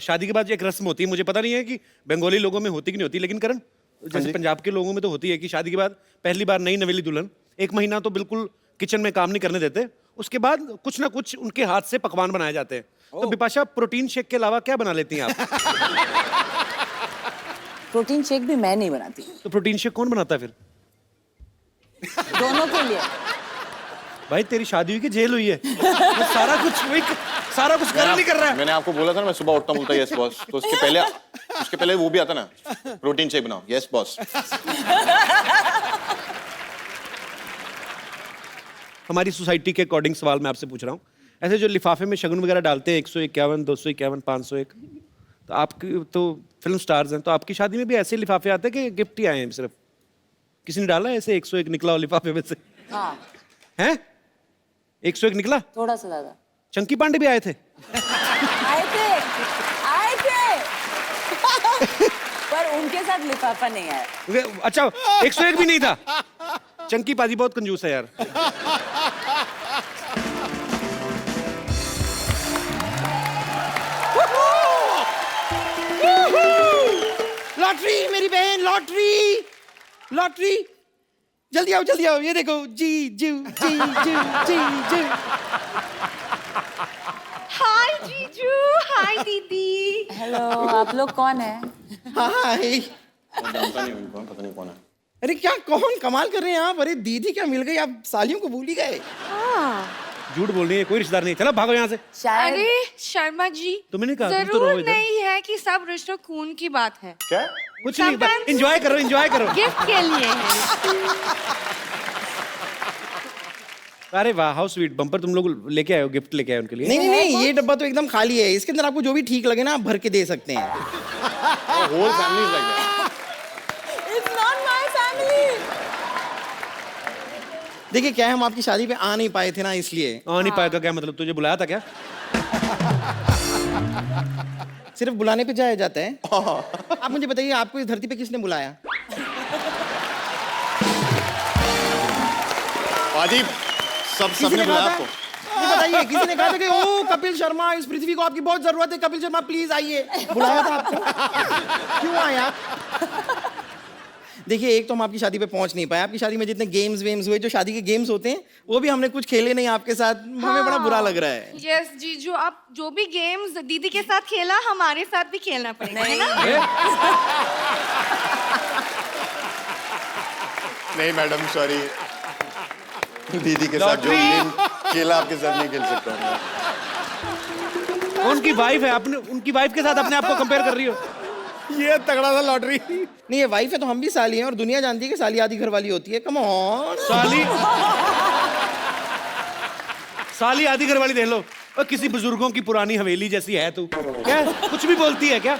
शादी के बाद एक रस्म होती है, मुझे पता नहीं है कि बंगाली लोगों में होती कि नहीं होती, लेकिन करण जैसे पंजाब के लोगों में तो होती है कि शादी के बाद पहली बार नई नवेली दुल्हन 1 महीना तो बिल्कुल किचन में काम नहीं करने देते, उसके बाद कुछ ना कुछ उनके हाथ से पकवान बनाए जाते हैं। तो विपाशा प्रोटीन शेक के अलावा क्या बना लेती हैं आप? प्रोटीन शेक भी मैं नहीं बनाती, तो प्रोटीन शेक कौन बनाता है फिर? दोनों के लिए। भाई तेरी शादी हुई कि जेल हुई है? तो सारा कुछ कर नहीं कर रहा है। मैंने आपको बोला था ना, मैं सुबह उठता बोलता यस बॉस, तो उसके पहले वो भी आता ना, प्रोटीन शेक बनाओ, यस बॉस। हमारी सोसाइटी के अकॉर्डिंग सवाल मैं आपसे पूछ रहा हूँ, ऐसे जो लिफाफे में शगुन वगैरह डालते हैं 151, 251, 501, तो आपकी तो फिल्म स्टार्स हैं, तो आपकी शादी में भी ऐसे लिफाफे आते हैं कि गिफ्ट ही आए हैं सिर्फ? किसी ने डाला है ऐसे 101 निकला हो लिफाफे में से? हाँ हैं? 101 निकला? थोड़ा सा ज्यादा। चंकी पांडे भी आए थे? आए थे पर उनके साथ लिफाफा नहीं आया। अच्छा 101 भी नहीं था? चंकी पाजी बहुत कंजूस है यार। लॉटरी मेरी बहन, लॉटरी लॉटरी, जल्दी आओ, ये देखो, जी जू जी जू जी जू। हाय जीजू, हाय दीदी। हेलो, आप लोग कौन है? हाय। जानता नहीं उनको, पता नहीं कौन है। अरे क्या, कौन कमाल कर रहे हैं आप? अरे दीदी क्या मिल गई, आप सालियों को भूल ही गए। झूठ बोल रही है, कोई रिश्तेदार नहीं। चलो भागो यहाँ से। शायद अरे शर्मा जी, तुमने नहीं कहा, तुम तो जरूर रहो इधर। नहीं है कि सब रिश्तों खून की बात है। क्या? कुछ नहीं, Sometimes- एंजॉय करो, एंजॉय करो। गिफ्ट के लिए है। अरे वाह, हाउ स्वीट। बम्पर तुम लोग लेके आए हो, गिफ्ट लेके आए हो उनके लिए। नहीं, ये डब्बा तो एकदम खाली है, इसके अंदर आपको जो भी ठीक लगे ना आप भर के दे सकते हैं। Whole family is like that. It's not my family. देखिए क्या है, हम आपकी शादी पे आ नहीं पाए थे ना, इसलिए। आ नहीं पाएगा क्या मतलब? तुझे बुलाया था क्या? सिर्फ बुलाने पे जाया जाता है। आप मुझे बताइए, आपको इस धरती पे किसने बुलाया? पाजी, सबने बुलाया आपको। मुझे बताइए, किसी ने कहा था कि ओ कपिल शर्मा, इस पृथ्वी को आपकी बहुत जरूरत है, कपिल शर्मा प्लीज आइए? बुलाया था आपको? क्यों आया? देखिए, एक तो हम आपकी शादी पे पहुंच नहीं पाए। आपकी शादी में जितने गेम्स वेम्स हुए, जो शादी के गेम्स होते हैं, वो भी हमने कुछ खेले नहीं आपके साथ। हमें बड़ा बुरा लग रहा है। यस जीजू, आप जो भी गेम्स दीदी के साथ खेला, हमारे साथ भी खेलना पड़ेगा, है ना? नहीं मैडम, सॉरी। दीदी के साथ जो गेम खेला आपके साथ नहीं खेल सकता मैं। उनकी वाइफ है, अपने उनकी वाइफ के साथ अपने आप को कंपेयर कर रही हो। ये तगड़ा सा लॉटरी। नहीं, ये वाइफ है तो हम भी साली हैं, और दुनिया जानती है कि साली आधी घर वाली होती है। Come on. साली आधी घर वाली देख लो। और किसी बुजुर्गों की पुरानी हवेली जैसी है तू। क्या कुछ भी बोलती है क्या?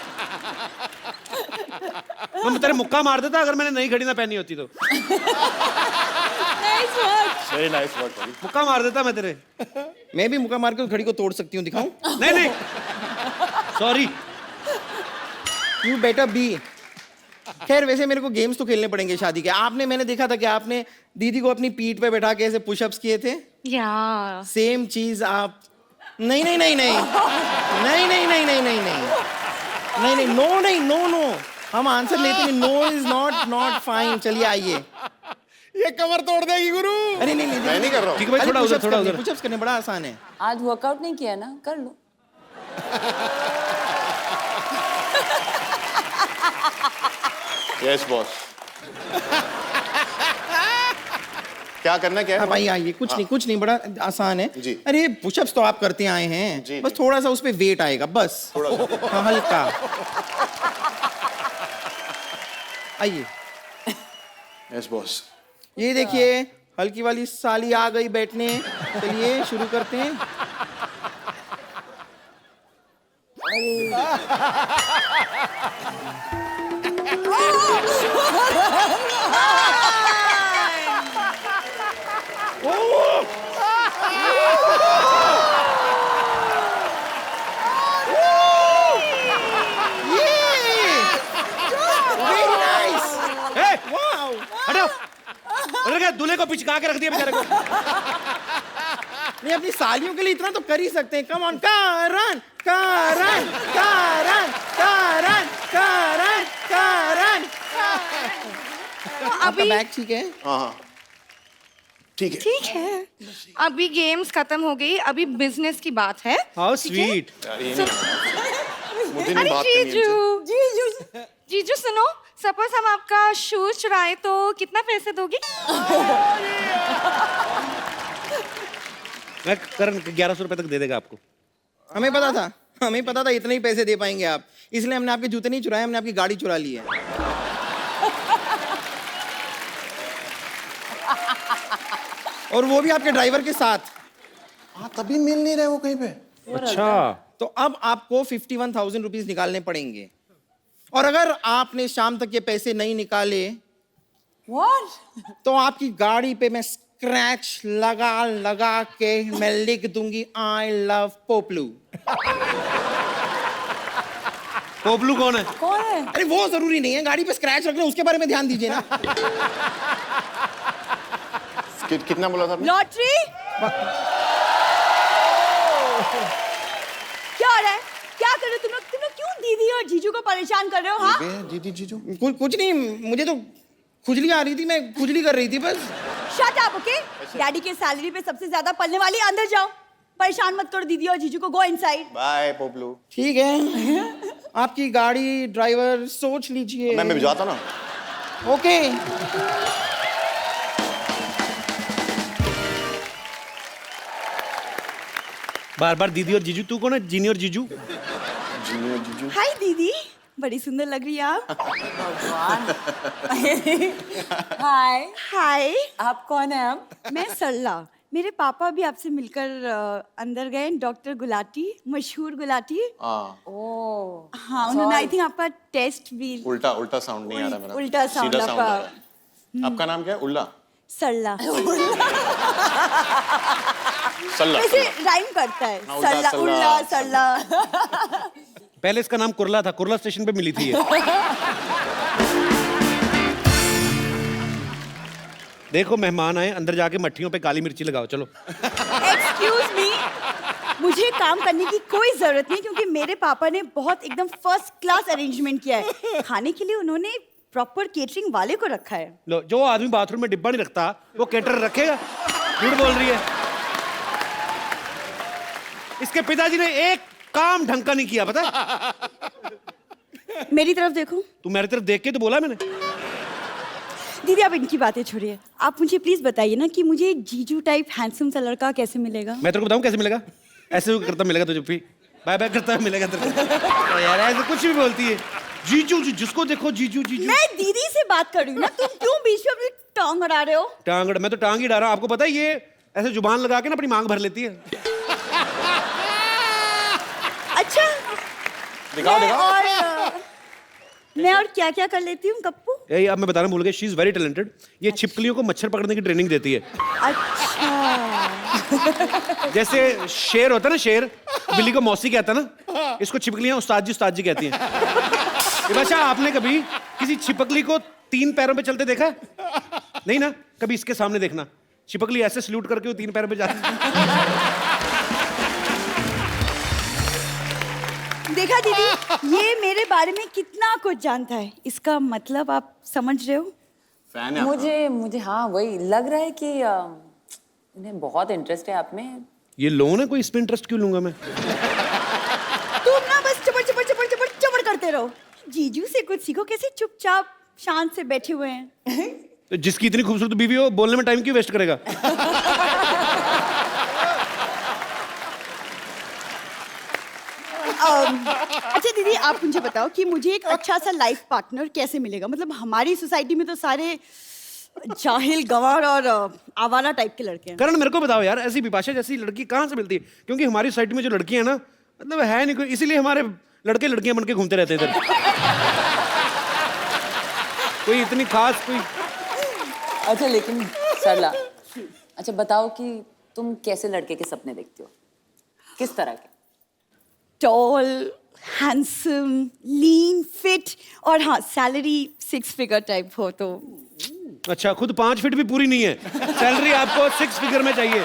मैं तेरे मुक्का मार देता अगर मैंने नई घड़ी ना पहनी होती तो। वेरी नाइस वर्क पाजी। मुक्का मार देता मैं तेरे। मैं भी मुक्का मार के उस घड़ी को तोड़ सकती हूँ, दिखाऊं? नहीं, सॉरी। You better be. खैर, वैसे मेरे को गेम्स तो खेलने पड़ेंगे शादी के। मैंने देखा था कि आपने दीदी को अपनी पीठ पे बैठा के ऐसे पुशअप्स किए थे। या सेम चीज आप। नहीं, नो, हम आंसर लेते हैं। No is not fine. चलिए आइए। ये कमर तोड़ देगी गुरु। अरे नहीं, मैं नहीं कर रहा हूँ। ठीक है भाई, थोड़ा उधर। पुशअप्स करने बड़ा आसान है। आज वर्कआउट नहीं किया ना, कर लो। Yes boss. क्या करना क्या है? हाँ भाई, आइए। कुछ नहीं, बड़ा आसान है। जी। अरे पुशअप्स तो आप करते आए हैं। जी, बस जी। थोड़ा सा उस पे वेट आएगा, बस। थोड़ा सा। हाँ, हल्का। आइए। Yes boss. ये देखिए, हल्की वाली साली आ गई बैठने। चलिए शुरू करते हैं। Very nice. वाओ। हटो। उधर क्या दूल्हे को पिचका के रख दिया बेचारे को। नहीं, अपनी सालियों के लिए इतना तो कर ही सकते हैं। कम ऑन, करन करन करन करन करन करन। आपका बैग ठीक है? हाँ ठीक है। ठीक है, अभी गेम्स खत्म हो गई, अभी बिजनेस की बात है। हाउ ठीक है? स्वीट। यार ये नहीं, मुझे नहीं अरे बात करनी है जीजू सुनो, सपोज हम आपका शूज चुराए तो कितना पैसे दोगे? मैं करण 1100 रुपए तक दे देगा आपको। हमें पता था इतने ही पैसे दे पाएंगे आप, इसलिए हमने आपके जूते नहीं चुराए, हमने आपकी गाड़ी चुरा ली है। और वो भी आपके ड्राइवर के साथ। हाँ तभी मिल नहीं रहे वो कहीं पे। अच्छा, तो अब आपको 51,000 रुपीज निकालने पड़ेंगे, और अगर आपने शाम तक ये पैसे नहीं निकाले What? तो आपकी गाड़ी पे मैं स्क्रैच लगा लगा के मैं लिख दूंगी आई लव पोपलू। पोपलू कौन है? कौन है? अरे वो जरूरी नहीं है, गाड़ी पे स्क्रैच रख रहे हैं उसके बारे में ध्यान दीजिए ना। कितना बोला था आपने? लॉटरी? क्या हो रहा है? क्या कर रहे हो तुम लोग क्यों दीदी और जीजू को परेशान कर रहे हो? हाँ, दीदी जीजू कुछ नहीं, मुझे तो खुजली आ रही थी, मैं खुजली कर रही थी बस। Shut up, okay? डैडी के सैलरी पे सबसे ज्यादा पलने वाली, अंदर जाओ। परेशान मत करो दीदी और जीजू को, गो इनसाइड। बाय पोपलू। ठीक है, आपकी गाड़ी ड्राइवर सोच लीजिए। मैं भिजवाता ना। ओके। बार बार दीदी और जीजू, तू कौन है? जीनी और जीजू? जीनी और जीजू। हाय दीदी, बड़ी सुंदर लग रही है आप। हाय हाय, आप कौन है? आप? मैं सरला। मेरे पापा भी आपसे मिलकर अंदर गए, डॉक्टर गुलाटी, मशहूर गुलाटी। हाँ हाँ, उन्होंने आई थिंक आपका टेस्ट भी। उल्टा उल्टा साउंड नहीं आ रहा मेरा। उल्टा साउंड सीधा sound आ आपका। रहा है। आपका नाम क्या है? उल्ला? सरला। सल्ला। वैसे राइम करता है। हाँ, उल्टा, सरला, सल्ला, उल्ला, सरला। पहले इसका नाम कुरला था, कुरला स्टेशन पे मिली थी ये। देखो मेहमान आए, अंदर जाके मट्ठियों पे काली मिर्ची लगाओ, चलो। एक्सक्यूज मी, मुझे काम करने की कोई जरूरत नहीं, क्योंकि मेरे पापा ने बहुत एकदम फर्स्ट क्लास अरेंजमेंट किया है। खाने के लिए उन्होंने प्रॉपर केटरिंग वाले को रखा है। लो, जो आदमी बाथरूम में डिब्बा नहीं रखता वो केटर रखेगा? झूठ बोल रही है। इसके पिताजी ने एक काम ढंग का नहीं किया, पता है? मेरी तरफ देखो। तू मेरी तरफ देख के तो बोला मैंने। दीदी आप इनकी बातें छोड़िए, आप मुझे प्लीज बताइए ना कि मुझे जीजू टाइप हैंडसम सा लड़का कैसे मिलेगा? मैं तेरे को बताऊं कैसे मिलेगा? ऐसे करता मिलेगा तुझे भी, बाय बाय करता मिलेगा तेरे को। यार ऐसे कुछ भी बोलती है। जीजू जी, जिसको देखो जीजू जीजू। मैं दीदी से बात कर रही हूँ ना, तुम क्यों बीच में अपनी टांग अड़ा रहे हो? टांग? मैं तो टांग ही डाल रहा हूं। आपको पता है ये ऐसे जुबान लगा के ना अपनी मांग भर लेती है। अच्छा, दिखाओ दिखाओ। मैं और क्या क्या कर लेती हूँ कप्पू? यही अब मैं बताना भूल गया, शी इज वेरी टैलेंटेड। ये छिपकलियों को मच्छर पकड़ने की ट्रेनिंग देती है। अच्छा। जैसे शेर होता है ना, शेर बिल्ली को मौसी कहता है ना, इसको छिपकलियां उस्ताद जी कहती हैं। विभाषा, आपने कभी किसी छिपकली को 3 पैरों पे चलते देखा? नहीं ना? कभी इसके सामने देखना, छिपकली ऐसे सल्यूट करके वो 3 पैरों पे जाती। देखा दीदी, ये मेरे बारे में कितना कुछ जानता है। इसका मतलब आप समझ रहे हो? फैन है। मुझे हाँ वही लग रहा है कि इन्हें बहुत इंटरेस्ट है आप में। ये लोन है कोई, इसमें इंटरेस्ट क्यों लूंगा मैं? तुम ना बस चपड़ चपड़ चपड़ चपड़ चपड़ करते रहो। जीजू से कुछ सीखो, कैसे चुपचाप शांत से बैठे हुए हैं। तो जिसकी इतनी खूबसूरत बीवी हो, बोलने में टाइम क्यों वेस्ट करेगा? अच्छा दीदी, आप मुझे बताओ कि मुझे एक अच्छा सा लाइफ पार्टनर कैसे मिलेगा? मतलब हमारी सोसाइटी में तो सारे जाहिल, गंवार और आवारा टाइप के लड़के हैं। करण, मेरे को बताओ यार, ऐसी विपाशा जैसी लड़की कहाँ से मिलती है? क्योंकि हमारी सोसाइटी में जो लड़कियां हैं ना, मतलब है नहीं कोई, इसीलिए हमारे लड़के लड़कियां बन के घूमते रहते हैं इधर। कोई इतनी खास कोई। अच्छा लेकिन सरला, अच्छा बताओ कि तुम कैसे लड़के के सपने देखती हो? किस तरह के? टॉल, हैंडसम, लीन, फिट और हाँ सैलरी 6 फिगर टाइप हो तो। अच्छा, खुद 5 फीट भी पूरी नहीं है, सैलरी आपको 6 फिगर में चाहिए।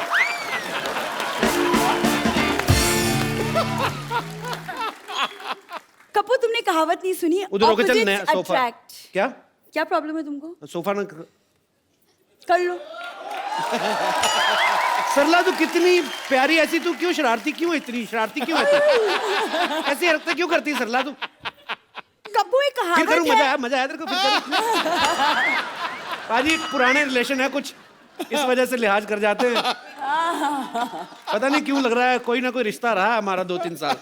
कपूर, तुमने कहावत नहीं सुनी? उधर होके चल, Opposites नया सोफा। attract। क्या क्या प्रॉब्लम है तुमको? सोफा ना कर लो। सरला, तू कितनी प्यारी, ऐसी तू क्यों शरारती, क्यों इतनी शरारती क्यों है तू? ऐसी हरकतें क्यों करती है सरला तू? कपूर, एक फिर कहावत करूं, है। मजा आया तेरे को? फिर करूं? पाजी, पुराने रिलेशन है कुछ, इस वजह से लिहाज कर जाते हैं। पता नहीं क्यों लग रहा है कोई ना कोई रिश्ता रहा है हमारा 2-3 साल।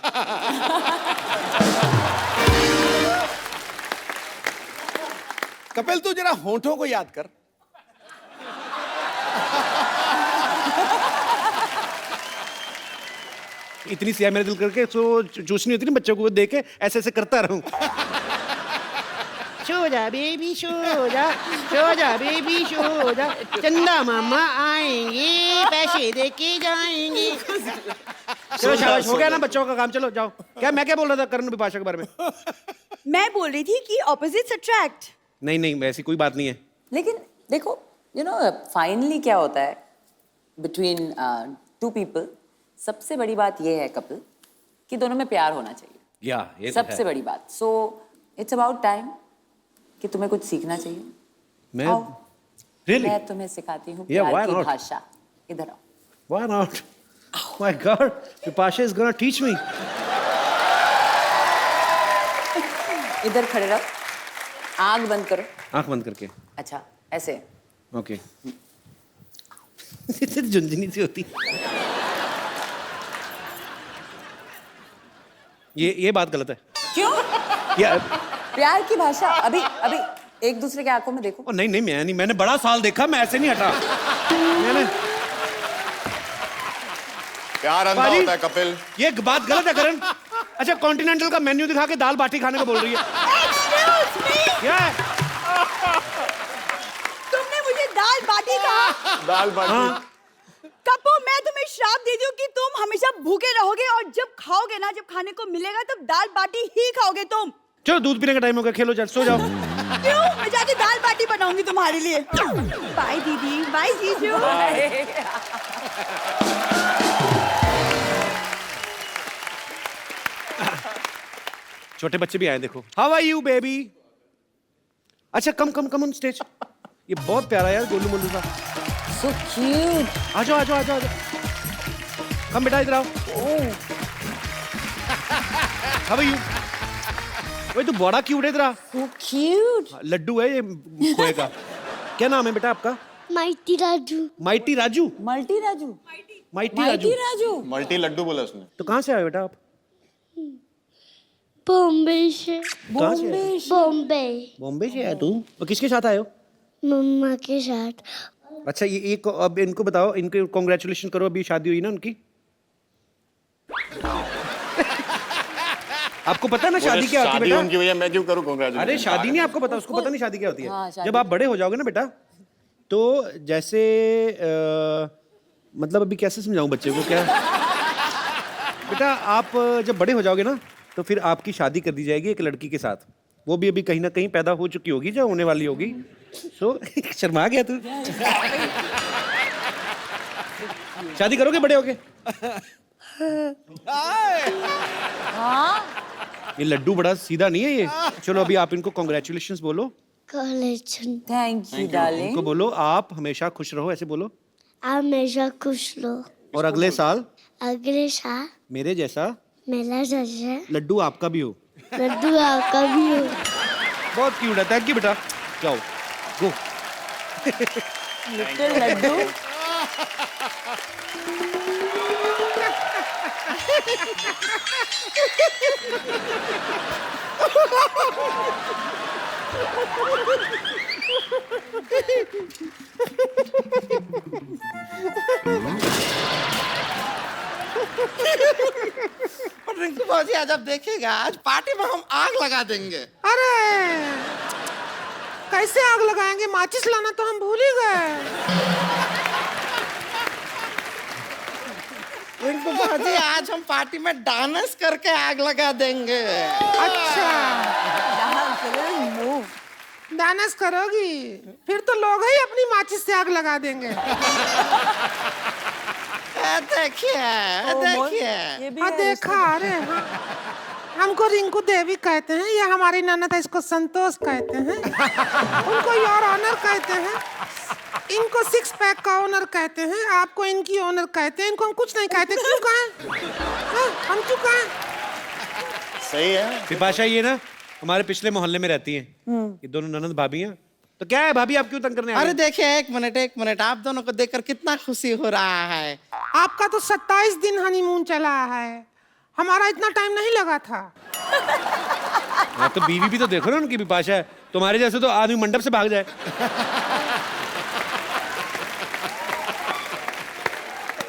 कपिल, तू जरा होठों को याद कर। इतनी सिया मेरे दिल करके तो चूसनी होती नहीं बच्चों को, देख के ऐसे ऐसे करता रहूं। सो जा बेबी, सो जा बेबी, सो जा। चंदा मामा आएंगे, पैसे दे के जाएंगे। चलो शाबाश, हो गया ना बच्चों का काम, चलो जाओ। मैं क्या बोल रहा था करण विपाशा के बारे में? मैं बोल रही थी कि ऑपोजिट्स अट्रैक्ट। नहीं नहीं, ऐसी कोई बात नहीं है। लेकिन देखो, यू नो फाइनली क्या होता है बिटवीन 2 पीपल, सबसे बड़ी बात ये है कपल कि दोनों में प्यार होना चाहिए। या ये तो सबसे है। बड़ी बात। सो इट्स अबाउट टाइम कि तुम्हें कुछ सीखना चाहिए। मैं आओ, रियली मैं तुम्हें सिखाती हूँ Yeah, why प्यार की not? भाषा। इधर आओ। Why not my God Bipasha is gonna teach me इधर खड़े रहो, आंख बंद करो। आंख बंद करके अच्छा ऐसे। ओके झुंझुनी सी होती ये बात गलत है क्यों? या प्यार की भाषा। अभी अभी एक दूसरे के आंखों में देखो। नहीं नहीं मैं नहीं, मैंने बड़ा साल देखा, मैं ऐसे नहीं हटा। मैंने प्यार अंधा बाजी, होता है कपिल। ये बात गलत है करण। अच्छा कॉन्टिनेंटल का मेन्यू दिखा के दाल बाटी खाने को बोल रही है। क्या है? तुमने मुझे दाल बाटी कहा। दाल बाटी। हाँ। कपू, मैं तुम्हें श्राप देती हूँ कि तुम हमेशा भूखे रहोगे और जब खाओगे ना, जब खाने को मिलेगा तब दाल बाटी ही खाओगे तुम। चलो दूध पीने का टाइम हो गया, खेलो चल सो जाओ। क्यों? मैं जाके दाल बाटी बनाऊंगी तुम्हारे लिए। बाय दीदी, बाय जीजू। छोटे बच्चे भी आए देखो। How are you baby? अच्छा come come come on stage. ये बहुत प्यारा यार गोलू मोलू सा। So cute. आ जाओ आ जाओ आ जाओ। कम बेटा इधर आओ। How are you? वही तो बड़ा क्यूट है, इधर आ। So cute. लड्डू है ये खोए का। क्या नाम है बेटा आपका? Mighty Raju. Mighty Raju. Multi Raju. Mighty mighty Raju. Raju. Multi Laddu बोला उसने। तो कहाँ से आए बेटा आप? बॉम्बे से। कहाँ से आए? बॉम्बे। बॉम्बे से आया तू? और किसके साथ आए हो? मम्मा के साथ। अच्छा ये अब इनको बताओ, इनको कॉन्ग्रेचुलेशन करो, अभी शादी हुई ना उनकी। आपको पता है ना शादी क्या होती है बेटा? उनकी भैया मैं क्यों करूं कांग्रेचुलेशन? अरे शादी नहीं आपको पता, उसको पता नहीं शादी क्या होती है। हाँ, शादी। जब आप बड़े हो जाओगे ना बेटा, तो जैसे मतलब अभी कैसे समझाऊं बच्चे को क्या बेटा, आप जब बड़े हो जाओगे ना तो फिर आपकी शादी कर दी जाएगी एक लड़की के साथ। वो भी अभी कहीं ना कहीं पैदा हो चुकी होगी, जो होने वाली होगी। सो शर्मा गया तू। शादी करोगे बड़े होके? हाँ। ये लड्डू बड़ा सीधा नहीं है ये। चलो अभी आप इनको कॉन्ग्रेचुलेशंस बोलो। कॉलेज। Thank you darling. इनको बोलो आप हमेशा खुश रहो, ऐसे बोलो। हमेशा खुश लो। और अगले साल अगले साल मेरे जैसा मेला जैसे लड्डू आपका भी हो। लड्डू आपका भी हो। बहुत क्यूट है। थैंक यू बेटा। जाओ गो। लिटिल लड्डू। रिंकू बाजी आज आप देखिएगा, आज पार्टी में हम आग लगा देंगे। अरे कैसे आग लगाएंगे? माचिस लाना तो हम भूल ही गए। रिंकू बाजी आज हम पार्टी में डांस करके आग लगा देंगे। अच्छा डांस करोगी? फिर तो लोग ही अपनी माचिस से आग लगा देंगे। देखिए ये भी हाँ है देखा। अरे हाँ। हमको रिंकू देवी कहते हैं, ये हमारी ननद है, इसको संतोष कहते हैं, उनको योर ऑनर कहते हैं, इनको सिक्स पैक का ओनर कहते हैं, आपको इनकी ओनर कहते हैं, इनको हम कुछ नहीं कहते। क्यों कहें? हाँ, हम क्यों कहें? सही है। बिपाशा ये ना हमारे पिछले मोहल्ले में रहती हैं। ये दोनों ननद भाभी हैं। तो क्या है भाभी, आप क्यों तंग करने आ रहे अरे हैं? देखिए एक मिनट, आप दोनों को देखकर कितना खुशी हो रहा है। आपका तो 27 दिन हनीमून चला है, हमारा इतना टाइम नहीं लगा था। हाँ, तो बीवी भी तो देखो ना उनकी। बिपाशा है तुम्हारे जैसे तो आदमी मंडप से भाग जाए।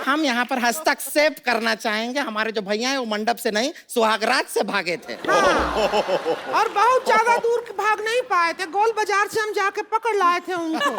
हम यहाँ पर हस्तक्षेप करना चाहेंगे, हमारे जो भैया हैं वो मंडप से नहीं सुहागरात से भागे थे। और बहुत ज्यादा दूर भाग नहीं पाए थे, गोल बाजार से हम जाके पकड़ लाए थे उनको।